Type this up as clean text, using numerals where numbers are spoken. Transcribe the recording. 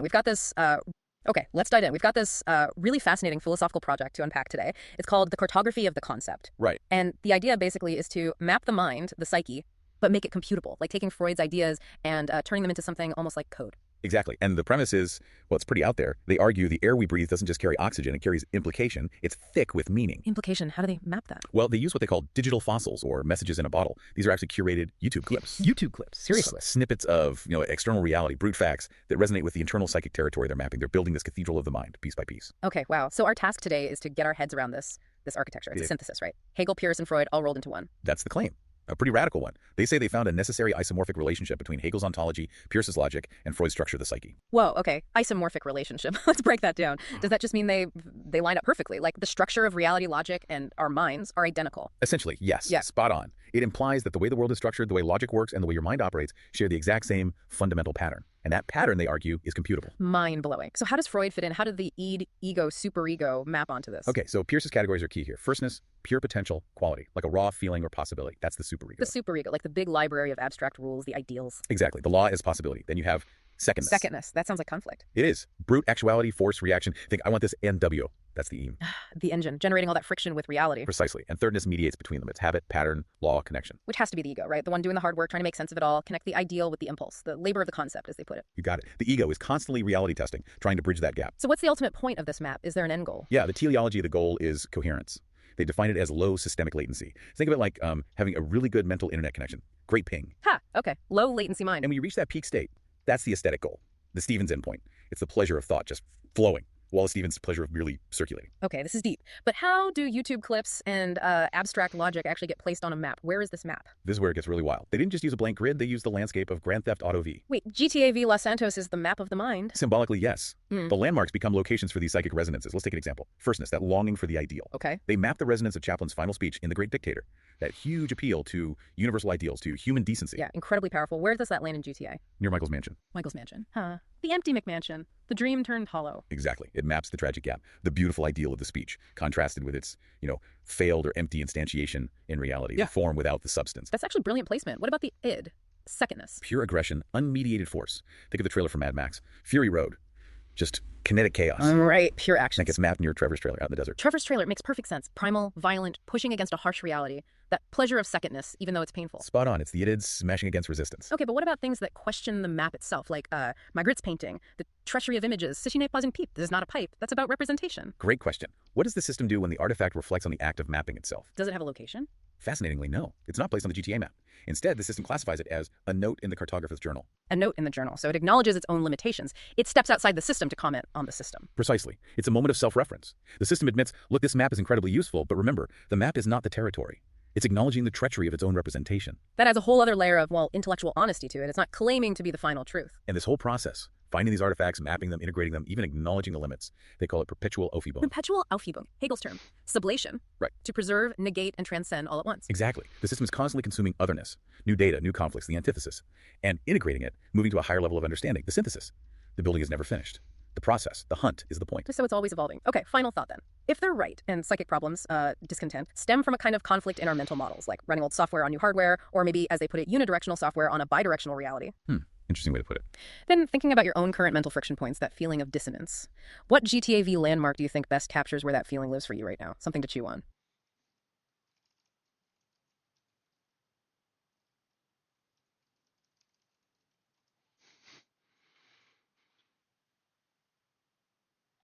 We've got this. Okay, let's dive in. We've got this really fascinating philosophical project to unpack today. It's called the cartography of the concept. Right. And the idea basically is to map the mind, the psyche, but make it computable, like taking Freud's ideas and turning them into something almost like code. Exactly. And the premise is, well, it's pretty out there. They argue the air we breathe doesn't just carry oxygen, it carries implication. It's thick with meaning. Implication, how do they map that? Well, they use what they call digital fossils or messages in a bottle. These are actually curated YouTube clips. YouTube clips, seriously. Snippets of, external reality, brute facts that resonate with the internal psychic territory they're mapping. They're building this cathedral of the mind, piece by piece. Okay, wow. So our task today is to get our heads around this architecture. It's a synthesis, right? Hegel, Peirce, and Freud all rolled into one. That's the claim. A pretty radical one. They say they found a necessary isomorphic relationship between Hegel's ontology, Peirce's logic, and Freud's structure of the psyche. Whoa, okay. Isomorphic relationship. Let's break that down. Does that just mean they line up perfectly? Like the structure of reality, logic, and our minds are identical? Essentially, yes. Yeah. Spot on. It implies that the way the world is structured, the way logic works, and the way your mind operates share the exact same fundamental pattern. And that pattern, they argue, is computable. Mind-blowing. So how does Freud fit in? How did the ego, superego map onto this? Okay, so Peirce's categories are key here. Firstness, pure potential, quality, like a raw feeling or possibility. That's the superego. The superego, like the big library of abstract rules, the ideals. Exactly. The law is possibility. Then you have secondness. Secondness. That sounds like conflict. It is. Brute actuality, force, reaction. Think, I want this NW. That's the E. The engine, generating all that friction with reality. Precisely. And thirdness mediates between them. It's habit, pattern, law, connection. Which has to be the ego, right? The one doing the hard work, trying to make sense of it all, connect the ideal with the impulse, the labor of the concept, as they put it. You got it. The ego is constantly reality testing, trying to bridge that gap. So what's the ultimate point of this map? Is there an end goal? Yeah, the teleology of the goal is coherence. They define it as low systemic latency. Think of it like having a really good mental internet connection. Great ping. Ha, okay. Low latency mind. And when you reach that peak state, that's the aesthetic goal. The Stevens endpoint. It's the pleasure of thought just flowing. Wallace Stevens' pleasure of merely circulating. Okay, this is deep. But how do YouTube clips and abstract logic actually get placed on a map? Where is this map? This is where it gets really wild. They didn't just use a blank grid, they used the landscape of Grand Theft Auto V. Wait, GTA V Los Santos is the map of the mind? Symbolically, yes. The landmarks become locations for these psychic resonances. Let's take an example. Firstness, that longing for the ideal. Okay. They map the resonance of Chaplin's final speech in The Great Dictator. That huge appeal to universal ideals, to human decency. Yeah, incredibly powerful. Where does that land in GTA? Near Michael's mansion. Michael's mansion. Huh. The empty McMansion. The dream turned hollow. Exactly. It maps the tragic gap, the beautiful ideal of the speech, contrasted with its, failed or empty instantiation in reality, the form without the substance. That's actually brilliant placement. What about the id? Secondness. Pure aggression, unmediated force. Think of the trailer for Mad Max. Fury Road. Just kinetic chaos. Right, pure action. That gets mapped near Trevor's trailer out in the desert. Trevor's trailer makes perfect sense. Primal, violent, pushing against a harsh reality. That pleasure of secondness, even though it's painful. Spot on. It's the id smashing against resistance. Okay, but what about things that question the map itself, like Magritte's painting, the treachery of images, Sissy pausing peep. This is not a pipe. That's about representation. Great question. What does the system do when the artifact reflects on the act of mapping itself? Does it have a location? Fascinatingly, no. It's not placed on the GTA map. Instead, the system classifies it as a note in the cartographer's journal. A note in the journal, so it acknowledges its own limitations. It steps outside the system to comment on the system. Precisely. It's a moment of self-reference. The system admits, look, this map is incredibly useful, but remember, the map is not the territory. It's acknowledging the treachery of its own representation. That adds a whole other layer of, intellectual honesty to it. It's not claiming to be the final truth. And this whole process, finding these artifacts, mapping them, integrating them, even acknowledging the limits, they call it perpetual Aufhebung. Perpetual Aufhebung, Hegel's term. Sublation. Right. To preserve, negate, and transcend all at once. Exactly. The system is constantly consuming otherness, new data, new conflicts, the antithesis, and integrating it, moving to a higher level of understanding, the synthesis. The building is never finished. The process, the hunt, is the point. So it's always evolving. Okay, final thought then. If they're right, and psychic problems, discontent, stem from a kind of conflict in our mental models, like running old software on new hardware, or maybe, as they put it, unidirectional software on a bidirectional reality. Interesting way to put it. Then thinking about your own current mental friction points, that feeling of dissonance, what GTA V landmark do you think best captures where that feeling lives for you right now? Something to chew on.